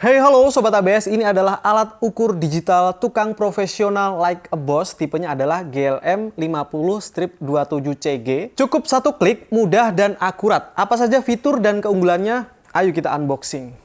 Hey halo Sobat ABS, ini adalah alat ukur digital tukang profesional like a boss. Tipenya adalah GLM 50-27CG. Cukup satu klik, mudah dan akurat. Apa saja fitur dan keunggulannya? Ayo kita unboxing.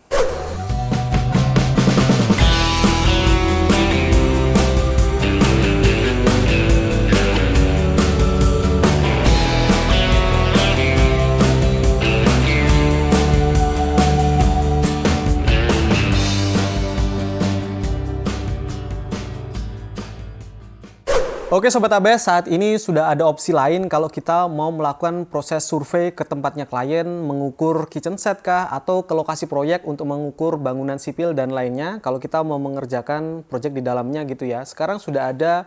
Oke Sobat ABS, saat ini sudah ada opsi lain kalau kita mau melakukan proses survei ke tempatnya klien, mengukur kitchen set kah, atau ke lokasi proyek untuk mengukur bangunan sipil dan lainnya. Kalau kita mau mengerjakan proyek di dalamnya gitu ya. Sekarang sudah ada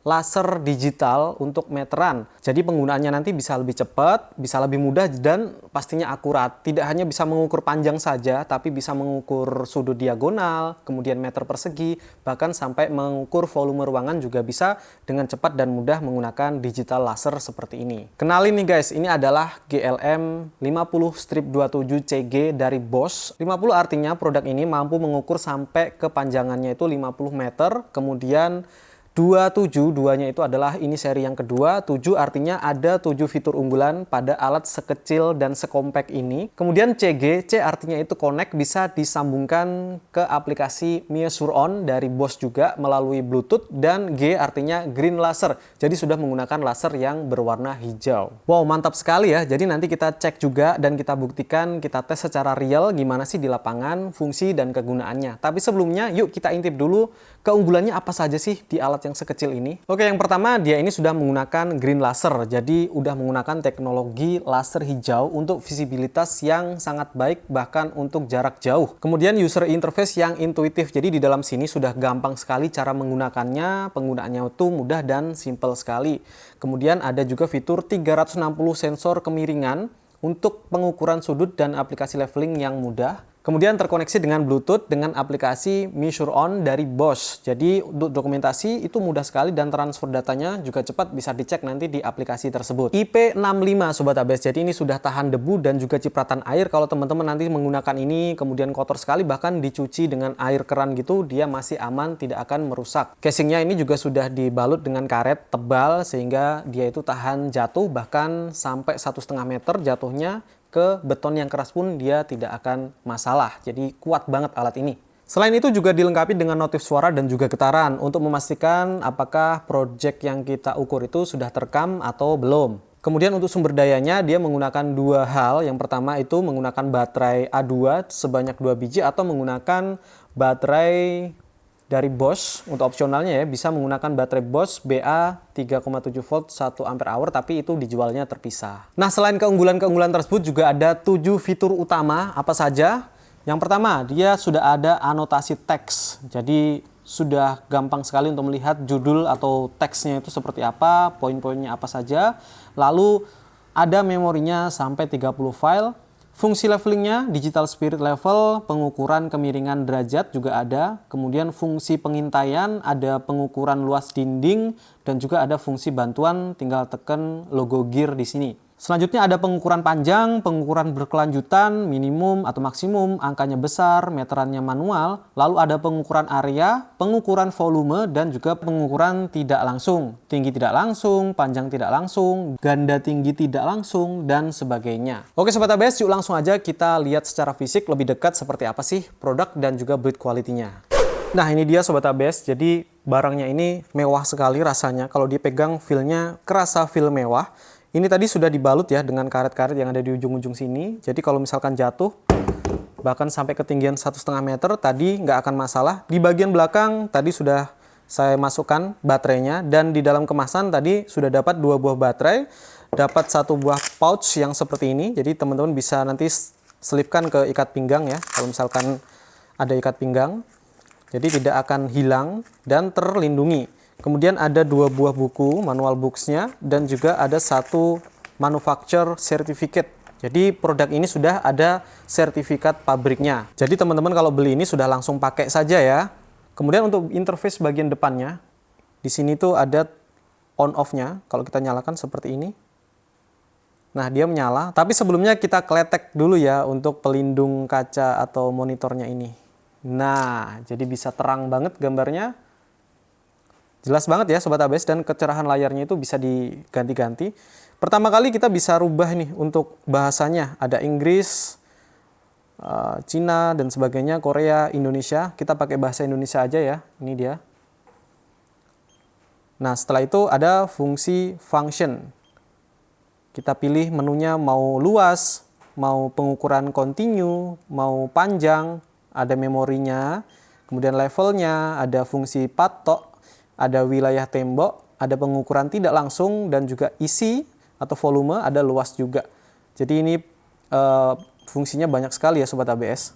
laser digital untuk meteran. Jadi penggunaannya nanti bisa lebih cepat, bisa lebih mudah dan pastinya akurat. Tidak hanya bisa mengukur panjang saja, tapi bisa mengukur sudut diagonal, kemudian meter persegi, bahkan sampai mengukur volume ruangan juga bisa dengan cepat dan mudah menggunakan digital laser seperti ini. Kenalin nih guys, ini adalah GLM 50-27CG dari Bosch. 50 artinya produk ini mampu mengukur sampai kepanjangannya itu 50 meter, kemudian 27, duanya itu adalah ini seri yang kedua. 7 artinya ada 7 fitur unggulan pada alat sekecil dan sekompak ini. Kemudian CG, C artinya itu connect, bisa disambungkan ke aplikasi Measure On dari Bosch juga melalui Bluetooth. Dan G artinya green laser, jadi sudah menggunakan laser yang berwarna hijau. Wow, mantap sekali ya. Jadi nanti kita cek juga dan kita buktikan, kita tes secara real gimana sih di lapangan fungsi dan kegunaannya. Tapi sebelumnya yuk kita intip dulu keunggulannya apa saja sih di alat yang sekecil ini. Oke, yang pertama dia ini sudah menggunakan green laser. Jadi udah menggunakan teknologi laser hijau untuk visibilitas yang sangat baik bahkan untuk jarak jauh. Kemudian user interface yang intuitif. Jadi di dalam sini sudah gampang sekali cara menggunakannya. Penggunaannya itu mudah dan simple sekali. Kemudian ada juga fitur 360 sensor kemiringan untuk pengukuran sudut dan aplikasi leveling yang mudah. Kemudian terkoneksi dengan Bluetooth dengan aplikasi Measure On dari Bosch. Jadi untuk dokumentasi itu mudah sekali dan transfer datanya juga cepat, bisa dicek nanti di aplikasi tersebut. IP65 Sobat ABS, jadi ini sudah tahan debu dan juga cipratan air. Kalau teman-teman nanti menggunakan ini kemudian kotor sekali, bahkan dicuci dengan air keran gitu, dia masih aman, tidak akan merusak. Casingnya ini juga sudah dibalut dengan karet tebal sehingga dia itu tahan jatuh, bahkan sampai 1,5 meter jatuhnya ke beton yang keras pun dia tidak akan masalah. Jadi kuat banget alat ini. Selain itu juga dilengkapi dengan notif suara dan juga getaran untuk memastikan apakah project yang kita ukur itu sudah terekam atau belum. Kemudian untuk sumber dayanya dia menggunakan dua hal. Yang pertama itu menggunakan baterai A2 sebanyak 2 biji atau menggunakan baterai dari Bosch. Untuk opsionalnya ya bisa menggunakan baterai Bosch BA 3,7 volt 1 ampere hour, tapi itu dijualnya terpisah. Nah, selain keunggulan-keunggulan tersebut juga ada 7 fitur utama. Apa saja? Yang pertama, dia sudah ada anotasi teks. Jadi sudah gampang sekali untuk melihat judul atau teksnya itu seperti apa, poin-poinnya apa saja. Lalu ada memorinya sampai 30 file. Fungsi levelingnya, digital spirit level, pengukuran kemiringan derajat juga ada. Kemudian fungsi pengintaian, ada pengukuran luas dinding, dan juga ada fungsi bantuan, tinggal tekan logo gear di sini. Selanjutnya ada pengukuran panjang, pengukuran berkelanjutan, minimum atau maksimum, angkanya besar, meterannya manual. Lalu ada pengukuran area, pengukuran volume, dan juga pengukuran tidak langsung. Tinggi tidak langsung, panjang tidak langsung, ganda tinggi tidak langsung, dan sebagainya. Oke Sobat ABS, yuk langsung aja kita lihat secara fisik lebih dekat seperti apa sih produk dan juga build quality-nya. Nah ini dia Sobat ABS, jadi barangnya ini mewah sekali rasanya. Kalau dipegang feel-nya kerasa feel mewah. Ini tadi sudah dibalut ya dengan karet-karet yang ada di ujung-ujung sini. Jadi kalau misalkan jatuh, bahkan sampai ketinggian 1,5 meter, tadi nggak akan masalah. Di bagian belakang tadi sudah saya masukkan baterainya. Dan di dalam kemasan tadi sudah dapat 2 buah baterai. Dapat 1 buah pouch yang seperti ini. Jadi teman-teman bisa nanti selipkan ke ikat pinggang ya. Kalau misalkan ada ikat pinggang. Jadi tidak akan hilang dan terlindungi. Kemudian ada 2 buah buku, manual books-nya, dan juga ada 1 manufacturer certificate. Jadi produk ini sudah ada sertifikat pabriknya. Jadi teman-teman kalau beli ini sudah langsung pakai saja ya. Kemudian untuk interface bagian depannya, di sini tuh ada on off-nya. Kalau kita nyalakan seperti ini. Nah, dia menyala. Tapi sebelumnya kita kletek dulu ya untuk pelindung kaca atau monitornya ini. Nah, jadi bisa terang banget gambarnya. Jelas banget ya Sobat ABS, dan kecerahan layarnya itu bisa diganti-ganti. Pertama kali kita bisa rubah nih untuk bahasanya. Ada Inggris, Cina, dan sebagainya, Korea, Indonesia. Kita pakai bahasa Indonesia aja ya, ini dia. Nah, setelah itu ada fungsi function. Kita pilih menunya mau luas, mau pengukuran continue, mau panjang, ada memorinya, kemudian levelnya, ada fungsi patok, ada wilayah tembok, ada pengukuran tidak langsung, dan juga isi atau volume, ada luas juga. Jadi ini fungsinya banyak sekali ya Sobat ABS.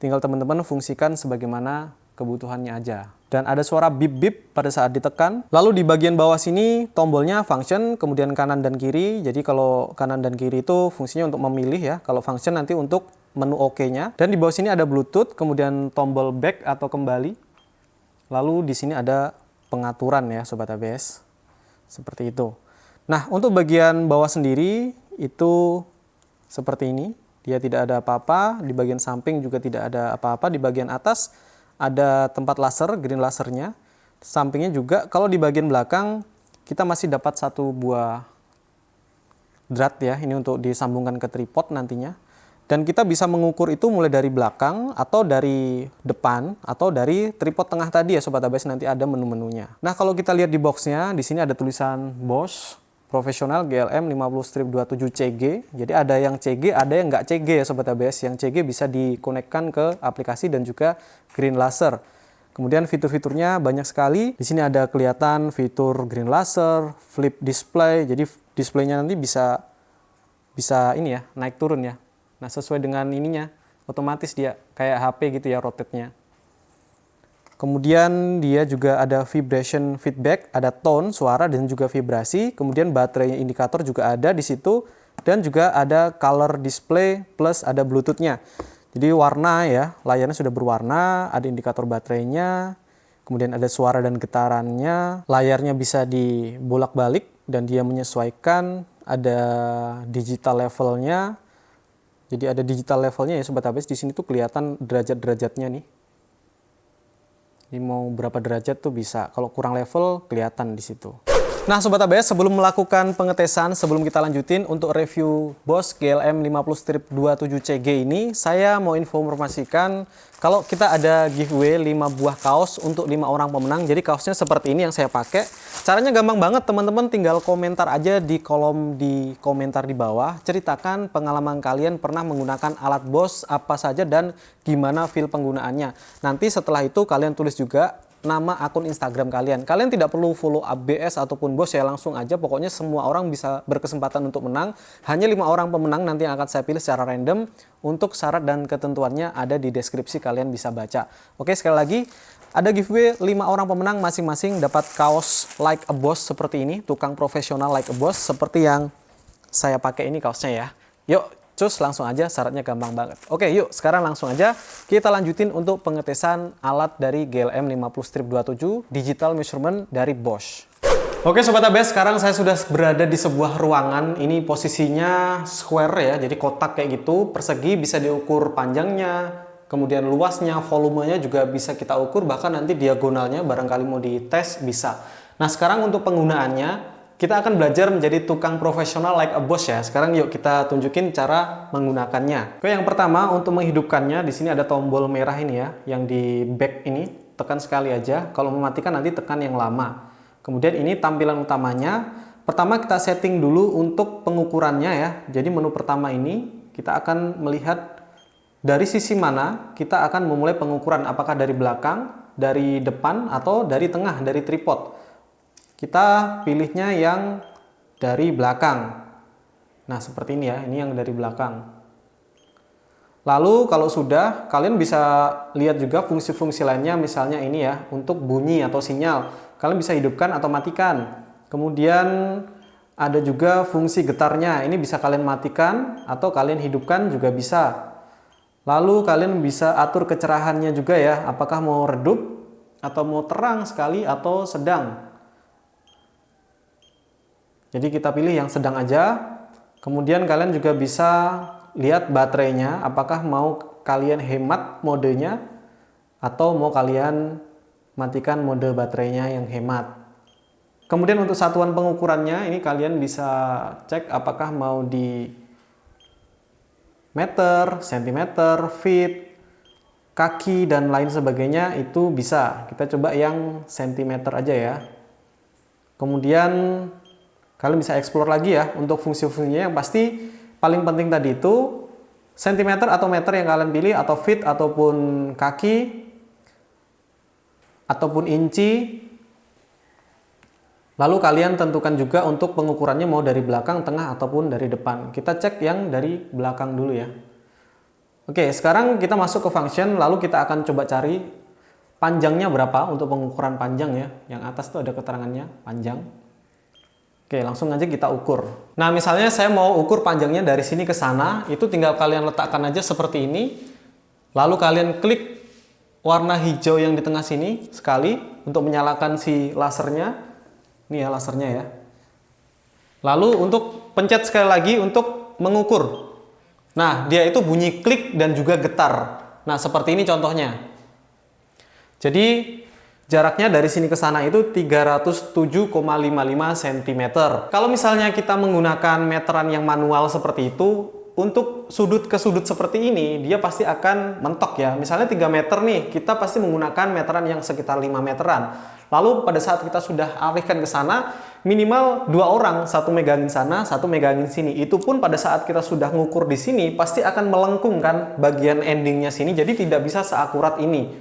Tinggal teman-teman fungsikan sebagaimana kebutuhannya aja. Dan ada suara bip-bip pada saat ditekan. Lalu di bagian bawah sini tombolnya function, kemudian kanan dan kiri. Jadi kalau kanan dan kiri itu fungsinya untuk memilih ya. Kalau function nanti untuk menu OK-nya. Dan di bawah sini ada Bluetooth, kemudian tombol back atau kembali. Lalu di sini ada pengaturan ya Sobat ABS. Seperti itu. Nah, untuk bagian bawah sendiri itu seperti ini. Dia tidak ada apa-apa. Di bagian samping juga tidak ada apa-apa. Di bagian atas ada tempat laser, green lasernya. Sampingnya juga, kalau di bagian belakang kita masih dapat satu buah drat ya, ini untuk disambungkan ke tripod nantinya. Dan kita bisa mengukur itu mulai dari belakang atau dari depan atau dari tripod tengah tadi ya Sobat ABS, nanti ada menu-menunya. Nah, kalau kita lihat di boxnya, di sini ada tulisan Bosch Professional GLM 50-27CG. Jadi ada yang CG, ada yang nggak CG ya Sobat ABS. Yang CG bisa dikonekkan ke aplikasi dan juga green laser. Kemudian fitur-fiturnya banyak sekali. Di sini ada kelihatan fitur green laser, flip display. Jadi displaynya nanti bisa ini ya, naik turun ya. Nah, sesuai dengan ininya, otomatis dia kayak HP gitu ya rotate-nya. Kemudian dia juga ada vibration feedback, ada tone, suara, dan juga vibrasi. Kemudian baterai indikator juga ada di situ. Dan juga ada color display plus ada Bluetooth-nya. Jadi warna ya, layarnya sudah berwarna, ada indikator baterainya. Kemudian ada suara dan getarannya. Layarnya bisa dibolak-balik dan dia menyesuaikan. Ada digital levelnya. Jadi ada digital levelnya ya Sobat ABS. Di sini tuh kelihatan derajat-derajatnya nih. Ini mau berapa derajat tuh bisa. Kalau kurang level kelihatan di situ. Nah Sobat ABS, sebelum melakukan pengetesan, sebelum kita lanjutin untuk review Bosch GLM 50-27CG ini, saya mau informasikan kalau kita ada giveaway 5 buah kaos untuk 5 orang pemenang. Jadi kaosnya seperti ini yang saya pakai. Caranya gampang banget teman-teman, tinggal komentar aja di kolom di komentar di bawah. Ceritakan pengalaman kalian pernah menggunakan alat Bosch apa saja dan gimana feel penggunaannya. Nanti setelah itu kalian tulis juga nama akun Instagram kalian. Kalian tidak perlu follow ABS ataupun Bosch ya, langsung aja. Pokoknya semua orang bisa berkesempatan untuk menang. Hanya 5 orang pemenang nanti yang akan saya pilih secara random. Untuk syarat dan ketentuannya ada di deskripsi, kalian bisa baca. Oke, sekali lagi ada giveaway 5 orang pemenang masing-masing dapat kaos Like a Boss seperti ini, tukang profesional Like a Boss seperti yang saya pakai ini kaosnya ya. Yuk, cus langsung aja, syaratnya gampang banget. Oke, yuk sekarang langsung aja kita lanjutin untuk pengetesan alat dari GLM 50-27 Digital Measurement dari Bosch. Oke Sobat ABS, sekarang saya sudah berada di sebuah ruangan. Ini posisinya square ya, jadi kotak kayak gitu, persegi, bisa diukur panjangnya, kemudian luasnya, volumenya juga bisa kita ukur, bahkan nanti diagonalnya barangkali mau dites bisa. Nah sekarang untuk penggunaannya, kita akan belajar menjadi tukang profesional like a Bosch ya. Sekarang yuk kita tunjukin cara menggunakannya. Oke, yang pertama untuk menghidupkannya, di sini ada tombol merah ini ya, yang di back ini, tekan sekali aja. Kalau mematikan nanti tekan yang lama. Kemudian ini tampilan utamanya. Pertama kita setting dulu untuk pengukurannya ya. Jadi menu pertama ini kita akan melihat dari sisi mana kita akan memulai pengukuran. Apakah dari belakang, dari depan, atau dari tengah, dari tripod. Kita pilihnya yang dari belakang. Nah seperti ini ya, ini yang dari belakang. Lalu kalau sudah, kalian bisa lihat juga fungsi-fungsi lainnya, misalnya ini ya, untuk bunyi atau sinyal. Kalian bisa hidupkan atau matikan. Kemudian ada juga fungsi getarnya, ini bisa kalian matikan atau kalian hidupkan juga bisa. Lalu kalian bisa atur kecerahannya juga ya, apakah mau redup atau mau terang sekali atau sedang. Jadi kita pilih yang sedang aja. Kemudian kalian juga bisa lihat baterainya, apakah mau kalian hemat modenya atau mau kalian matikan mode baterainya yang hemat. Kemudian untuk satuan pengukurannya ini kalian bisa cek apakah mau di meter, sentimeter, feet, kaki, dan lain sebagainya, itu bisa. Kita coba yang sentimeter aja ya. Kemudian kalian bisa explore lagi ya untuk fungsi-fungsinya. Yang pasti paling penting tadi itu sentimeter atau meter yang kalian pilih, atau feet ataupun kaki ataupun inci. Lalu kalian tentukan juga untuk pengukurannya mau dari belakang, tengah, ataupun dari depan. Kita cek yang dari belakang dulu ya. Oke, sekarang kita masuk ke function, lalu kita akan coba cari panjangnya berapa untuk pengukuran panjang ya. Yang atas tuh ada keterangannya, panjang. Oke, langsung aja kita ukur. Nah, misalnya saya mau ukur panjangnya dari sini ke sana, itu tinggal kalian letakkan aja seperti ini. Lalu kalian klik warna hijau yang di tengah sini sekali untuk menyalakan si lasernya. Ini ya lasernya ya. Lalu untuk pencet sekali lagi untuk mengukur. Nah, dia itu bunyi klik dan juga getar. Nah, seperti ini contohnya. Jadi jaraknya dari sini ke sana itu 307,55 cm. Kalau misalnya kita menggunakan meteran yang manual seperti itu, untuk sudut ke sudut seperti ini, dia pasti akan mentok ya. Misalnya 3 meter nih, kita pasti menggunakan meteran yang sekitar 5 meteran. Lalu pada saat kita sudah alihkan ke sana, minimal 2 orang, satu megangin sana, satu megangin sini. Itu pun pada saat kita sudah ngukur di sini, pasti akan melengkung kan bagian endingnya sini, jadi tidak bisa seakurat ini.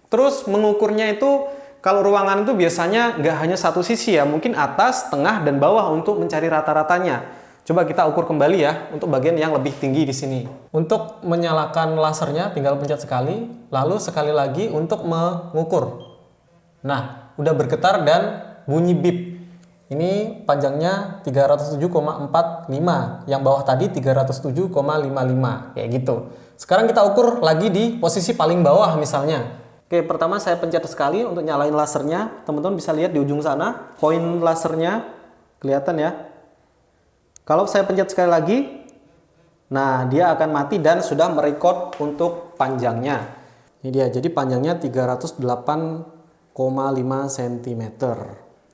Terus mengukurnya itu, kalau ruangan itu biasanya nggak hanya satu sisi ya, mungkin atas, tengah, dan bawah untuk mencari rata-ratanya. Coba kita ukur kembali ya, untuk bagian yang lebih tinggi di sini. Untuk menyalakan lasernya, tinggal pencet sekali, lalu sekali lagi untuk mengukur. Nah, udah bergetar dan bunyi bip. Ini panjangnya 307,45, yang bawah tadi 307,55, kayak gitu. Sekarang kita ukur lagi di posisi paling bawah misalnya. Oke, pertama saya pencet sekali untuk nyalain lasernya. Teman-teman bisa lihat di ujung sana, koin lasernya kelihatan ya. Kalau saya pencet sekali lagi, nah dia akan mati dan sudah merekod untuk panjangnya. Ini dia, jadi panjangnya 308,5 cm.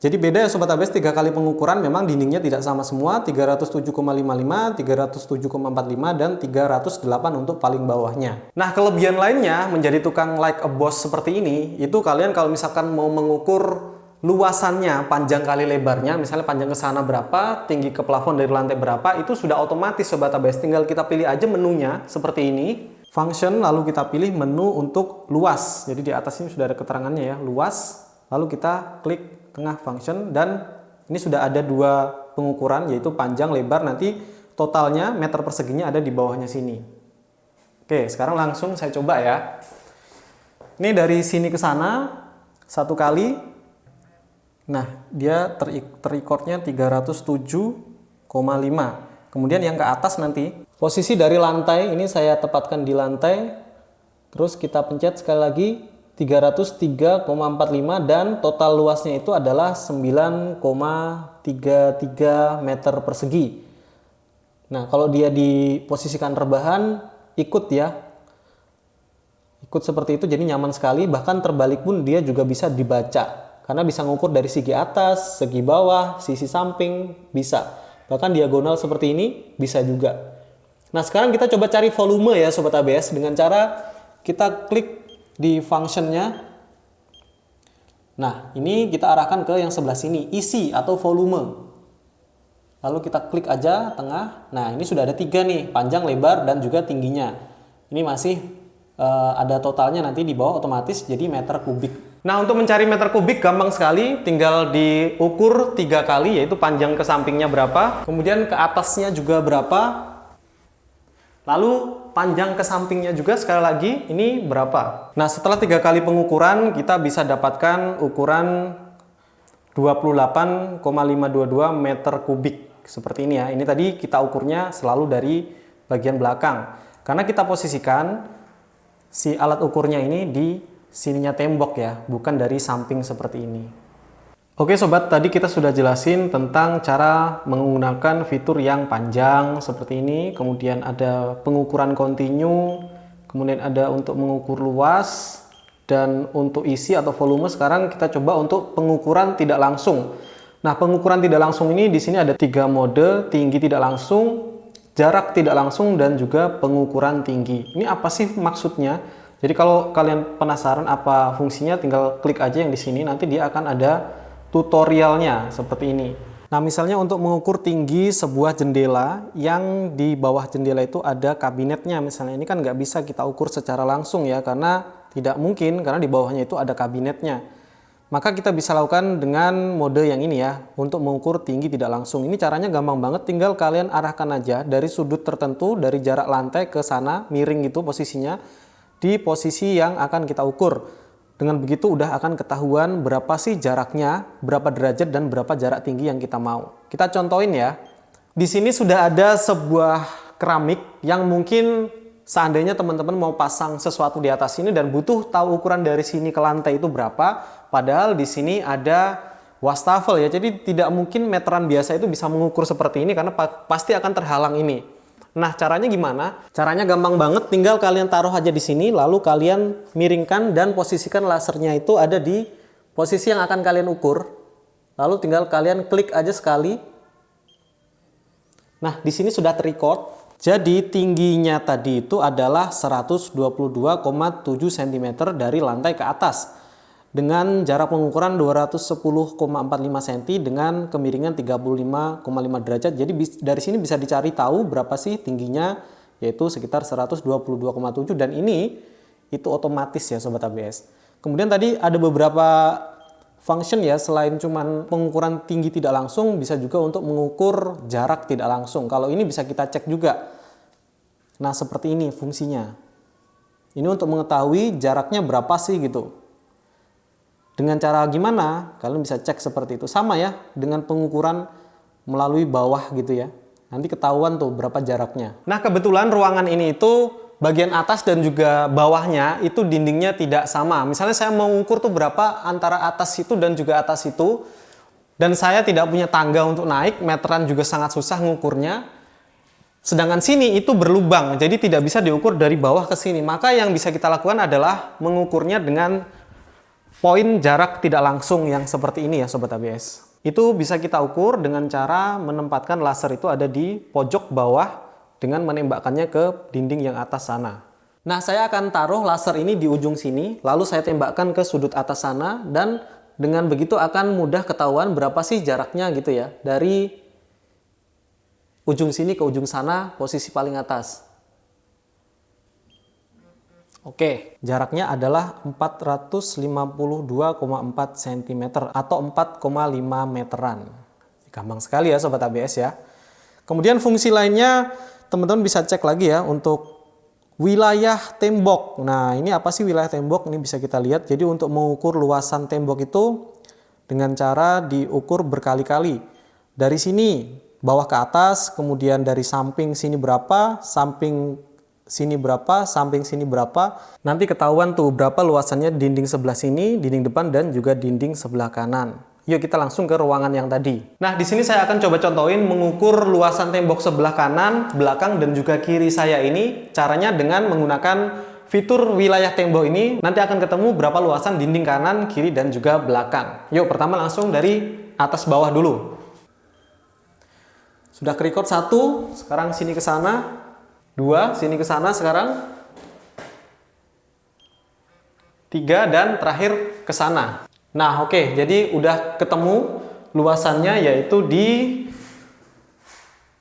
Jadi beda ya Sobat ABS, 3 kali pengukuran memang dindingnya tidak sama semua, 307,55, 307,45, dan 308 untuk paling bawahnya. Nah, kelebihan lainnya menjadi tukang like a boss seperti ini, itu kalian kalau misalkan mau mengukur luasannya, panjang kali lebarnya, misalnya panjang ke sana berapa, tinggi ke plafon dari lantai berapa, itu sudah otomatis Sobat ABS. Tinggal kita pilih aja menunya seperti ini, function, lalu kita pilih menu untuk luas. Jadi di atas ini sudah ada keterangannya ya, luas. Lalu kita klik tengah function, dan ini sudah ada 2 pengukuran, yaitu panjang, lebar. Nanti totalnya meter perseginya ada di bawahnya sini. Oke, sekarang langsung saya coba ya. Ini dari sini ke sana 1 kali. Nah, dia terrecordnya 307,5. Kemudian yang ke atas nanti, posisi dari lantai, ini saya tepatkan di lantai. Terus kita pencet sekali lagi, 303,45, dan total luasnya itu adalah 9,33 meter persegi. Nah, kalau dia diposisikan rebahan, ikut ya. Ikut seperti itu, jadi nyaman sekali. Bahkan terbalik pun dia juga bisa dibaca. Karena bisa ngukur dari segi atas, segi bawah, sisi samping, bisa. Bahkan diagonal seperti ini, bisa juga. Nah, sekarang kita coba cari volume ya Sobat ABS, dengan cara kita klik di functionnya. Nah, ini kita arahkan ke yang sebelah sini, isi atau volume. Lalu kita klik aja tengah. Nah, ini sudah ada 3 nih, panjang, lebar, dan juga tingginya. Ini masih ada totalnya nanti di bawah otomatis jadi meter kubik. Nah, untuk mencari meter kubik gampang sekali, tinggal diukur 3 kali, yaitu panjang ke sampingnya berapa, kemudian ke atasnya juga berapa, lalu panjang ke sampingnya juga sekali lagi ini berapa. Nah, setelah 3 kali pengukuran, kita bisa dapatkan ukuran 28,522 meter kubik seperti ini ya. Ini tadi kita ukurnya selalu dari bagian belakang, karena kita posisikan si alat ukurnya ini di sininya tembok ya, bukan dari samping seperti ini. Oke Sobat, tadi kita sudah jelasin tentang cara menggunakan fitur yang panjang seperti ini, kemudian ada pengukuran kontinu, kemudian ada untuk mengukur luas, Dan untuk isi atau volume sekarang kita coba untuk pengukuran tidak langsung. Nah, pengukuran tidak langsung ini di sini ada 3 mode, tinggi tidak langsung, jarak tidak langsung, dan juga pengukuran tinggi. Ini apa sih maksudnya? Jadi kalau kalian penasaran apa fungsinya, tinggal klik aja yang di sini, nanti dia akan ada tutorialnya seperti ini. Nah, misalnya untuk mengukur tinggi sebuah jendela, yang di bawah jendela itu ada kabinetnya. Misalnya ini kan nggak bisa kita ukur secara langsung ya, karena tidak mungkin, karena di bawahnya itu ada kabinetnya. Maka kita bisa lakukan dengan mode yang ini ya, untuk mengukur tinggi tidak langsung. Ini caranya gampang banget, tinggal kalian arahkan aja dari sudut tertentu, dari jarak lantai ke sana, miring gitu posisinya, di posisi yang akan kita ukur. Dengan begitu udah akan ketahuan berapa sih jaraknya, berapa derajat, dan berapa jarak tinggi yang kita mau. Kita contohin ya. Di sini sudah ada sebuah keramik yang mungkin seandainya teman-teman mau pasang sesuatu di atas sini dan butuh tahu ukuran dari sini ke lantai itu berapa, padahal di sini ada wastafel ya, jadi tidak mungkin meteran biasa itu bisa mengukur seperti ini karena pasti akan terhalang ini. Nah, caranya gimana? Caranya gampang banget, tinggal kalian taruh aja di sini, lalu kalian miringkan dan posisikan lasernya itu ada di posisi yang akan kalian ukur. Lalu tinggal kalian klik aja sekali. Nah, di sini sudah terrecord. Jadi tingginya tadi itu adalah 122,7 cm dari lantai ke atas dengan jarak pengukuran 210,45 cm dengan kemiringan 35,5 derajat. Jadi dari sini bisa dicari tahu berapa sih tingginya, yaitu sekitar 122,7, dan ini itu otomatis ya Sobat ABS. Kemudian tadi ada beberapa function ya, selain cuman pengukuran tinggi tidak langsung, bisa juga untuk mengukur jarak tidak langsung. Kalau ini bisa kita cek juga. Nah, seperti ini fungsinya. Ini untuk mengetahui jaraknya berapa sih gitu. Dengan cara gimana? Kalian bisa cek seperti itu. Sama ya dengan pengukuran melalui bawah gitu ya. Nanti ketahuan tuh berapa jaraknya. Nah, kebetulan ruangan ini itu bagian atas dan juga bawahnya itu dindingnya tidak sama. Misalnya saya mau mengukur tuh berapa antara atas itu dan juga atas itu. Dan saya tidak punya tangga untuk naik, meteran juga sangat susah ngukurnya. Sedangkan sini itu berlubang, jadi tidak bisa diukur dari bawah ke sini. Maka yang bisa kita lakukan adalah mengukurnya dengan poin jarak tidak langsung yang seperti ini ya Sobat ABS. Itu bisa kita ukur dengan cara menempatkan laser itu ada di pojok bawah dengan menembakkannya ke dinding yang atas sana. Nah, saya akan taruh laser ini di ujung sini, lalu saya tembakkan ke sudut atas sana, dan dengan begitu akan mudah ketahuan berapa sih jaraknya gitu ya, dari ujung sini ke ujung sana, posisi paling atas. Oke, jaraknya adalah 452,4 cm atau 4,5 meteran. Gampang sekali ya Sobat ABS ya. Kemudian fungsi lainnya teman-teman bisa cek lagi ya untuk wilayah tembok. Nah, ini apa sih wilayah tembok? Ini bisa kita lihat. Jadi untuk mengukur luasan tembok itu dengan cara diukur berkali-kali. Dari sini bawah ke atas, kemudian dari samping sini berapa, samping sini berapa, samping sini berapa. Nanti ketahuan tuh berapa luasannya dinding sebelah sini, dinding depan, dan juga dinding sebelah kanan. Yuk kita langsung ke ruangan yang tadi. Nah, di sini saya akan coba contohin mengukur luasan tembok sebelah kanan, belakang, dan juga kiri saya ini. Caranya dengan menggunakan fitur wilayah tembok ini, nanti akan ketemu berapa luasan dinding kanan, kiri, dan juga belakang. Yuk, pertama langsung dari atas bawah dulu. Sudah ke-record 1, sekarang sini ke sana. 2, sini ke sana sekarang. 3, dan terakhir ke sana. Nah, oke, jadi udah ketemu luasannya yaitu di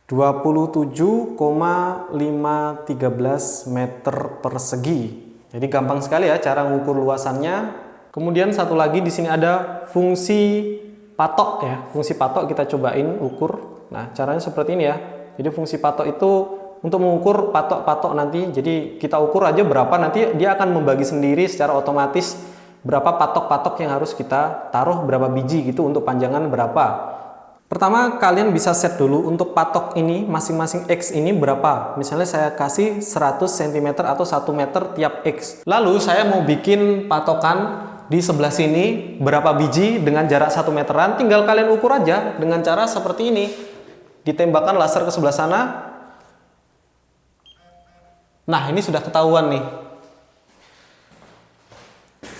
27,513 meter persegi. Jadi gampang sekali ya cara mengukur luasannya. Kemudian satu lagi di sini ada fungsi patok ya. Fungsi patok kita cobain ukur. Nah, caranya seperti ini ya. Jadi fungsi patok itu untuk mengukur patok-patok nanti. Jadi kita ukur aja berapa, nanti dia akan membagi sendiri secara otomatis berapa patok-patok yang harus kita taruh, berapa biji gitu untuk panjangan berapa. Pertama kalian bisa set dulu untuk patok ini, masing-masing X ini berapa. Misalnya saya kasih 100 cm atau 1 meter tiap X. Lalu saya mau bikin patokan di sebelah sini berapa biji dengan jarak 1 meteran, tinggal kalian ukur aja dengan cara seperti ini. Ditembakkan laser ke sebelah sana. Nah, ini sudah ketahuan nih.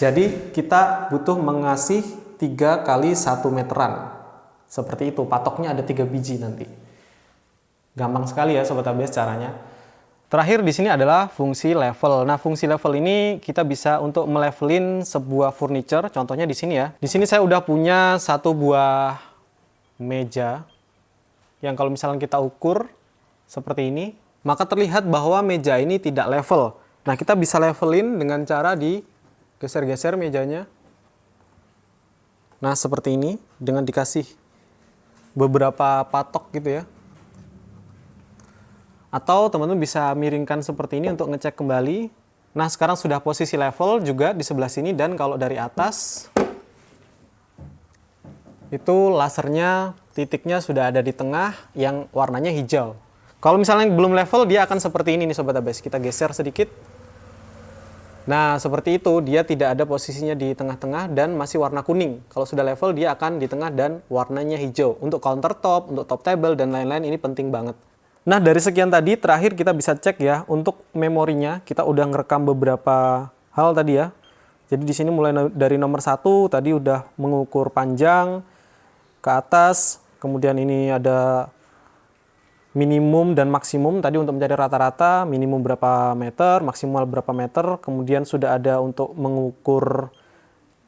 Jadi kita butuh mengasih 3 kali 1 meteran. Seperti itu, patoknya ada 3 biji nanti. Gampang sekali ya Sobat ABS caranya. Terakhir di sini adalah fungsi level. Nah, fungsi level ini kita bisa untuk melevelin sebuah furniture. Contohnya di sini ya. Di sini saya udah punya satu buah meja yang kalau misalnya kita ukur seperti ini, maka terlihat bahwa meja ini tidak level. Nah, kita bisa levelin dengan cara digeser-geser mejanya. Nah, seperti ini dengan dikasih beberapa patok gitu ya. Atau teman-teman bisa miringkan seperti ini untuk ngecek kembali. Nah, sekarang sudah posisi level juga di sebelah sini, dan kalau dari atas itu lasernya titiknya sudah ada di tengah yang warnanya hijau. Kalau misalnya belum level, dia akan seperti ini nih Sobat ABS. Kita geser sedikit. Nah, seperti itu, dia tidak ada posisinya di tengah-tengah dan masih warna kuning. Kalau sudah level, dia akan di tengah dan warnanya hijau. Untuk countertop, untuk top table, dan lain-lain ini penting banget. Nah, dari sekian tadi, terakhir kita bisa cek ya, untuk memorinya, kita udah ngerekam beberapa hal tadi ya. Jadi di sini mulai dari nomor 1, tadi udah mengukur panjang ke atas, kemudian ini ada minimum dan maksimum, tadi untuk mencari rata-rata, minimum berapa meter, maksimal berapa meter, kemudian sudah ada untuk mengukur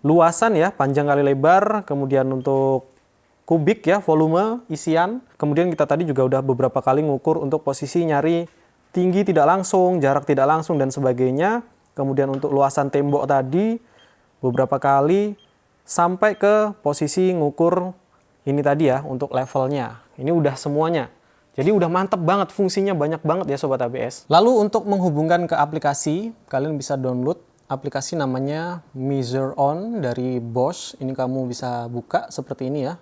luasan ya, panjang kali lebar, kemudian untuk kubik ya, volume, isian. Kemudian kita tadi juga udah beberapa kali ngukur untuk posisi nyari tinggi tidak langsung, jarak tidak langsung, dan sebagainya. Kemudian untuk luasan tembok tadi beberapa kali sampai ke posisi ngukur ini tadi ya, untuk levelnya. Ini udah semuanya. Jadi udah mantep banget, fungsinya banyak banget ya Sobat ABS. Lalu untuk menghubungkan ke aplikasi, kalian bisa download aplikasi namanya Measure On dari Bosch. Ini kamu bisa buka seperti ini ya.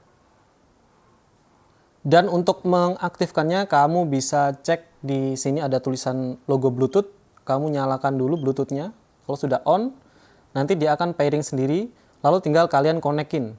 Dan untuk mengaktifkannya, kamu bisa cek di sini ada tulisan logo Bluetooth. Kamu nyalakan dulu Bluetooth-nya. Kalau sudah on, nanti dia akan pairing sendiri. Lalu tinggal kalian konekin.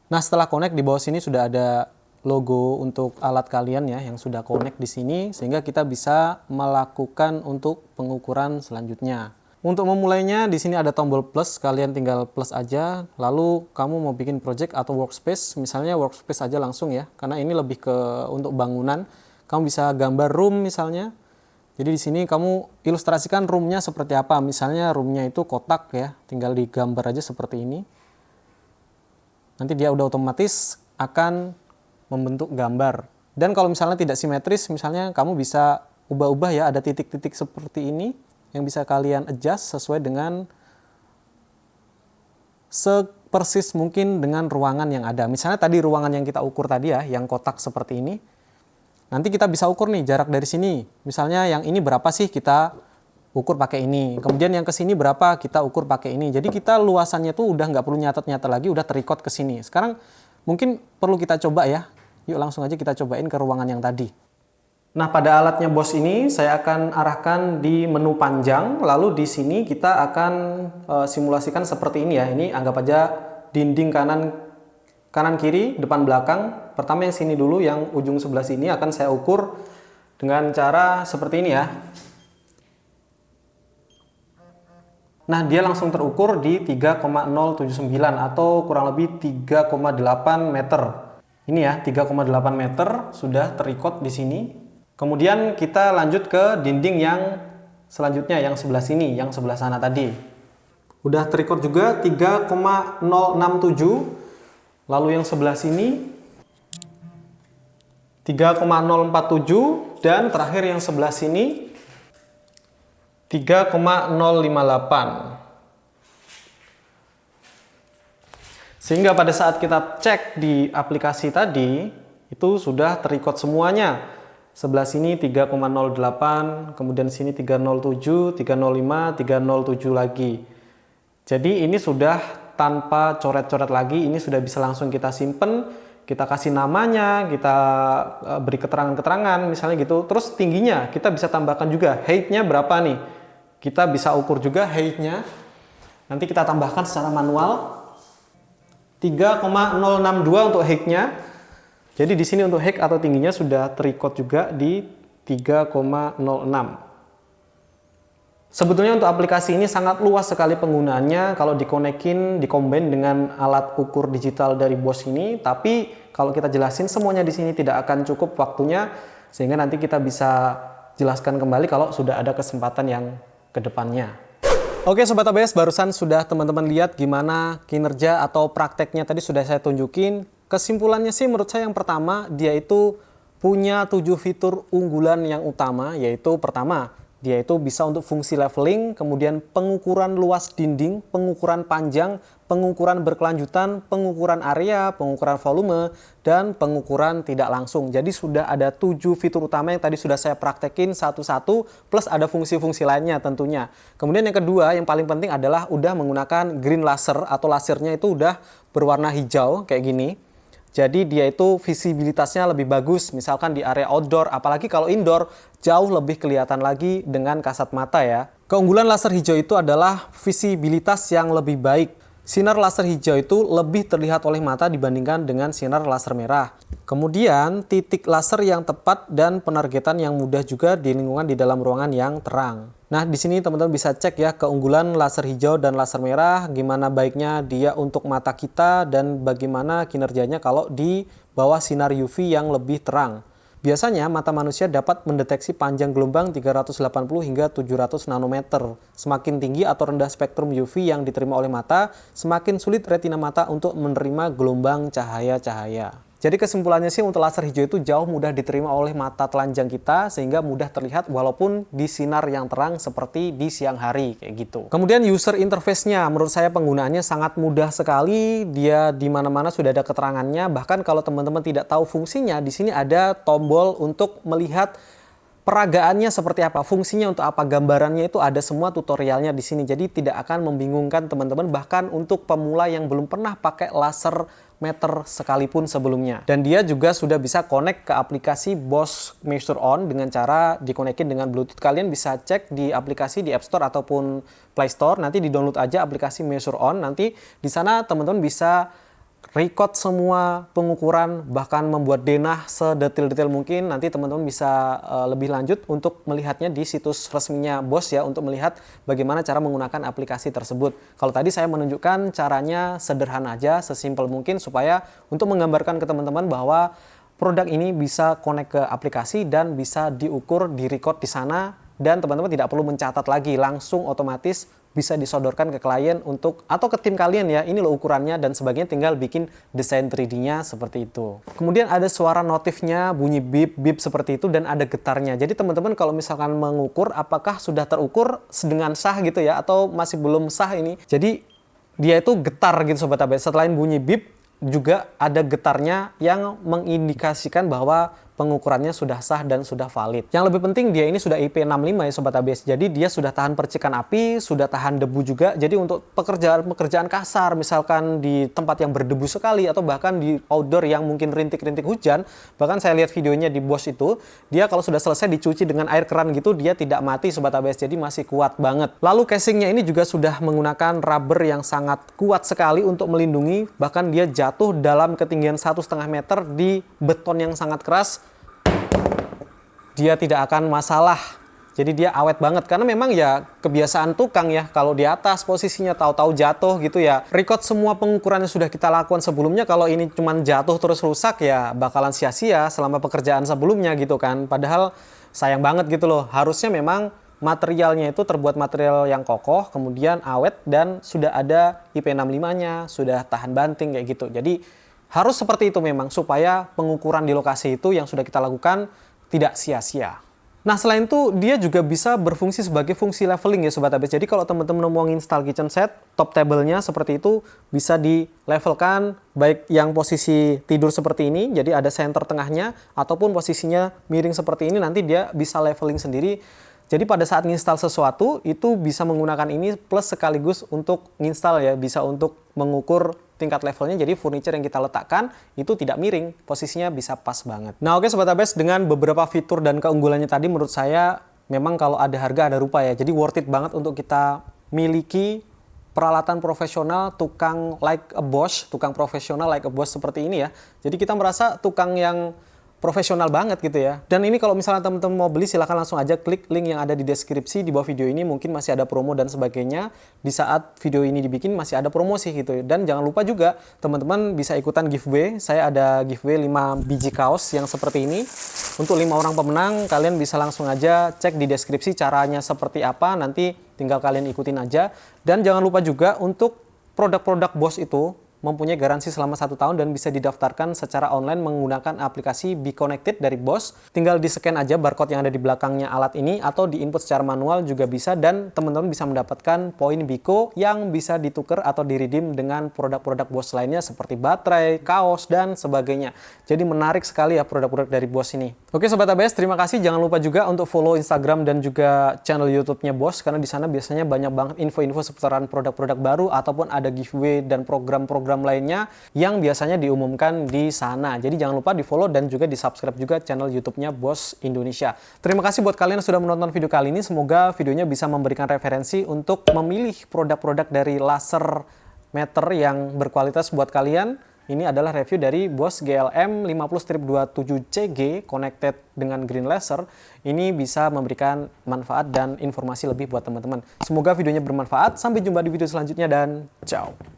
Nah, setelah connect di bawah sini sudah ada logo untuk alat kalian ya yang sudah connect di sini, sehingga kita bisa melakukan untuk pengukuran selanjutnya. Untuk memulainya, di sini ada tombol plus, kalian tinggal plus aja. Lalu kamu mau bikin project atau workspace, misalnya workspace aja langsung ya, karena ini lebih ke untuk bangunan. Kamu bisa gambar room misalnya. Jadi di sini kamu ilustrasikan roomnya seperti apa. Misalnya roomnya itu kotak ya, tinggal digambar aja seperti ini. Nanti dia udah otomatis akan membentuk gambar. Dan kalau misalnya tidak simetris, misalnya kamu bisa ubah-ubah ya, ada titik-titik seperti ini yang bisa kalian adjust sesuai dengan sepersis mungkin dengan ruangan yang ada. Misalnya tadi ruangan yang kita ukur tadi ya, yang kotak seperti ini. Nanti kita bisa ukur nih jarak dari sini. Misalnya yang ini berapa sih, kita ukur pakai ini. Kemudian yang ke sini berapa, kita ukur pakai ini. Jadi kita luasannya tuh udah nggak perlu nyatet-nyatet lagi, udah terrecord ke sini. Sekarang mungkin perlu kita coba ya. Yuk langsung aja kita cobain ke ruangan yang tadi. Nah, pada alatnya Bosch ini saya akan arahkan di menu panjang, lalu di sini kita akan simulasikan seperti ini ya. Ini anggap aja dinding kanan kiri, depan belakang. Pertama yang sini dulu, yang ujung sebelah sini akan saya ukur dengan cara seperti ini ya. Nah, dia langsung terukur di 3,079 atau kurang lebih 3,8 meter. Ini ya, 3,8 meter sudah terrecord di sini. Kemudian kita lanjut ke dinding yang selanjutnya, yang sebelah sini, yang sebelah sana tadi. Udah terrecord juga 3,067. Lalu yang sebelah sini 3,047, dan terakhir yang sebelah sini 3,058. Sehingga pada saat kita cek di aplikasi tadi, itu sudah terrecord semuanya. Sebelah sini 3,08, kemudian sini 307, 305, 307 lagi. Jadi ini sudah tanpa coret-coret lagi, ini sudah bisa langsung kita simpen, kita kasih namanya, kita beri keterangan-keterangan misalnya gitu. Terus tingginya kita bisa tambahkan juga, height-nya berapa nih. Kita bisa ukur juga height-nya. Nanti kita tambahkan secara manual. 3,062 untuk height-nya. Jadi di sini untuk height atau tingginya sudah terrecord juga di 3,06. Sebetulnya untuk aplikasi ini sangat luas sekali penggunaannya kalau dikombin dengan alat ukur digital dari Bosch ini, tapi kalau kita jelasin semuanya di sini tidak akan cukup waktunya, sehingga nanti kita bisa jelaskan kembali kalau sudah ada kesempatan yang ke depannya. Oke Sobat ABS, barusan sudah teman-teman lihat gimana kinerja atau prakteknya tadi sudah saya tunjukin. Kesimpulannya sih menurut saya yang pertama, dia itu punya 7 fitur unggulan yang utama, yaitu pertama, dia itu bisa untuk fungsi leveling, kemudian pengukuran luas dinding, pengukuran panjang, pengukuran berkelanjutan, pengukuran area, pengukuran volume, dan pengukuran tidak langsung. Jadi sudah ada 7 fitur utama yang tadi sudah saya praktekin satu-satu, plus ada fungsi-fungsi lainnya tentunya. Kemudian yang kedua, yang paling penting adalah udah menggunakan green laser atau lasernya itu udah berwarna hijau kayak gini. Jadi dia itu visibilitasnya lebih bagus, misalkan di area outdoor, apalagi kalau indoor, jauh lebih kelihatan lagi dengan kasat mata ya. Keunggulan laser hijau itu adalah visibilitas yang lebih baik. Sinar laser hijau itu lebih terlihat oleh mata dibandingkan dengan sinar laser merah. Kemudian titik laser yang tepat dan penargetan yang mudah juga di lingkungan di dalam ruangan yang terang. Nah, di sini teman-teman bisa cek ya keunggulan laser hijau dan laser merah, gimana baiknya dia untuk mata kita dan bagaimana kinerjanya kalau di bawah sinar UV yang lebih terang. Biasanya mata manusia dapat mendeteksi panjang gelombang 380 hingga 700 nanometer. Semakin tinggi atau rendah spektrum UV yang diterima oleh mata, semakin sulit retina mata untuk menerima gelombang cahaya-cahaya. Jadi kesimpulannya sih untuk laser hijau itu jauh mudah diterima oleh mata telanjang kita sehingga mudah terlihat walaupun di sinar yang terang seperti di siang hari kayak gitu. Kemudian user interface-nya menurut saya penggunaannya sangat mudah sekali. Dia di mana-mana sudah ada keterangannya. Bahkan kalau teman-teman tidak tahu fungsinya, di sini ada tombol untuk melihat peragaannya seperti apa, fungsinya untuk apa, gambarannya itu ada semua tutorialnya di sini. Jadi tidak akan membingungkan teman-teman bahkan untuk pemula yang belum pernah pakai laser meter sekalipun sebelumnya. Dan dia juga sudah bisa connect ke aplikasi Bosch Measure On dengan cara dikonekin dengan Bluetooth. Kalian bisa cek di aplikasi di App Store ataupun Play Store. Nanti di-download aja aplikasi Measure On. Nanti di sana teman-teman bisa record semua pengukuran, bahkan membuat denah sedetail-detail mungkin. Nanti teman-teman bisa lebih lanjut untuk melihatnya di situs resminya Bosch ya, untuk melihat bagaimana cara menggunakan aplikasi tersebut. Kalau tadi saya menunjukkan caranya sederhana aja, sesimpel mungkin supaya untuk menggambarkan ke teman-teman bahwa produk ini bisa connect ke aplikasi dan bisa diukur, di-record di sana, dan teman-teman tidak perlu mencatat lagi, langsung otomatis bisa disodorkan ke klien untuk atau ke tim kalian ya, ini loh ukurannya dan sebagainya, tinggal bikin desain 3D-nya seperti itu. Kemudian ada suara notifnya, bunyi bip seperti itu dan ada getarnya. Jadi teman-teman kalau misalkan mengukur apakah sudah terukur dengan sah gitu ya atau masih belum sah ini. Jadi dia itu getar gitu Sobat ABS. Selain bunyi bip juga ada getarnya yang mengindikasikan bahwa pengukurannya sudah sah dan sudah valid. Yang lebih penting dia ini sudah IP65 ya Sobat ABS. Jadi dia sudah tahan percikan api, sudah tahan debu juga. Jadi untuk pekerjaan kasar, misalkan di tempat yang berdebu sekali atau bahkan di outdoor yang mungkin rintik-rintik hujan, bahkan saya lihat videonya di Bosch itu, dia kalau sudah selesai dicuci dengan air keran gitu, dia tidak mati Sobat ABS. Jadi masih kuat banget. Lalu casingnya ini juga sudah menggunakan rubber yang sangat kuat sekali untuk melindungi, bahkan dia jatuh dalam ketinggian 1,5 meter di beton yang sangat keras, dia tidak akan masalah. Jadi dia awet banget karena memang ya kebiasaan tukang ya, kalau di atas posisinya tahu-tahu jatuh gitu ya. Record semua pengukuran yang sudah kita lakukan sebelumnya, kalau ini cuman jatuh terus rusak ya bakalan sia-sia selama pekerjaan sebelumnya gitu kan. Padahal sayang banget gitu loh. Harusnya memang materialnya itu terbuat material yang kokoh, kemudian awet dan sudah ada IP65-nya, sudah tahan banting kayak gitu. Jadi harus seperti itu memang supaya pengukuran di lokasi itu yang sudah kita lakukan tidak sia-sia. Nah selain itu dia juga bisa berfungsi sebagai fungsi leveling ya Sobat ABS. Jadi kalau teman-teman mau install kitchen set, top table-nya seperti itu bisa di-levelkan baik yang posisi tidur seperti ini, jadi ada center tengahnya, ataupun posisinya miring seperti ini, nanti dia bisa leveling sendiri. Jadi pada saat nginstal sesuatu itu bisa menggunakan ini plus sekaligus untuk nginstal ya, bisa untuk mengukur tingkat levelnya. Jadi furniture yang kita letakkan itu tidak miring, posisinya bisa pas banget. Nah oke Sobat ABS, dengan beberapa fitur dan keunggulannya tadi menurut saya memang kalau ada harga ada rupa ya. Jadi worth it banget untuk kita miliki peralatan profesional, tukang like a Bosch, tukang profesional like a Bosch seperti ini ya. Jadi kita merasa tukang yang profesional banget gitu ya. Dan ini kalau misalnya teman-teman mau beli, silahkan langsung aja klik link yang ada di deskripsi di bawah video ini. Mungkin masih ada promo dan sebagainya. Di saat video ini dibikin masih ada promosi gitu. Dan jangan lupa juga teman-teman bisa ikutan giveaway. Saya ada giveaway 5 biji kaos yang seperti ini. Untuk 5 orang pemenang, kalian bisa langsung aja cek di deskripsi caranya seperti apa. Nanti tinggal kalian ikutin aja. Dan jangan lupa juga untuk produk-produk BOSS itu mempunyai garansi selama 1 tahun dan bisa didaftarkan secara online menggunakan aplikasi Be Connected dari BOSS. Tinggal di-scan aja barcode yang ada di belakangnya alat ini atau di-input secara manual juga bisa, dan teman-teman bisa mendapatkan poin Biko yang bisa ditukar atau di-redeem dengan produk-produk BOSS lainnya seperti baterai, kaos, dan sebagainya. Jadi menarik sekali ya produk-produk dari BOSS ini. Oke Sobat ABS, terima kasih. Jangan lupa juga untuk follow Instagram dan juga channel YouTube-nya BOSS, karena di sana biasanya banyak banget info-info seputaran produk-produk baru ataupun ada giveaway dan program-program lainnya yang biasanya diumumkan di sana. Jadi jangan lupa di-follow dan juga di-subscribe juga channel YouTube-nya BOSS Indonesia. Terima kasih buat kalian yang sudah menonton video kali ini. Semoga videonya bisa memberikan referensi untuk memilih produk-produk dari laser meter yang berkualitas buat kalian. Ini adalah review dari BOSS GLM 50-27CG connected dengan green laser. Ini bisa memberikan manfaat dan informasi lebih buat teman-teman. Semoga videonya bermanfaat. Sampai jumpa di video selanjutnya dan ciao.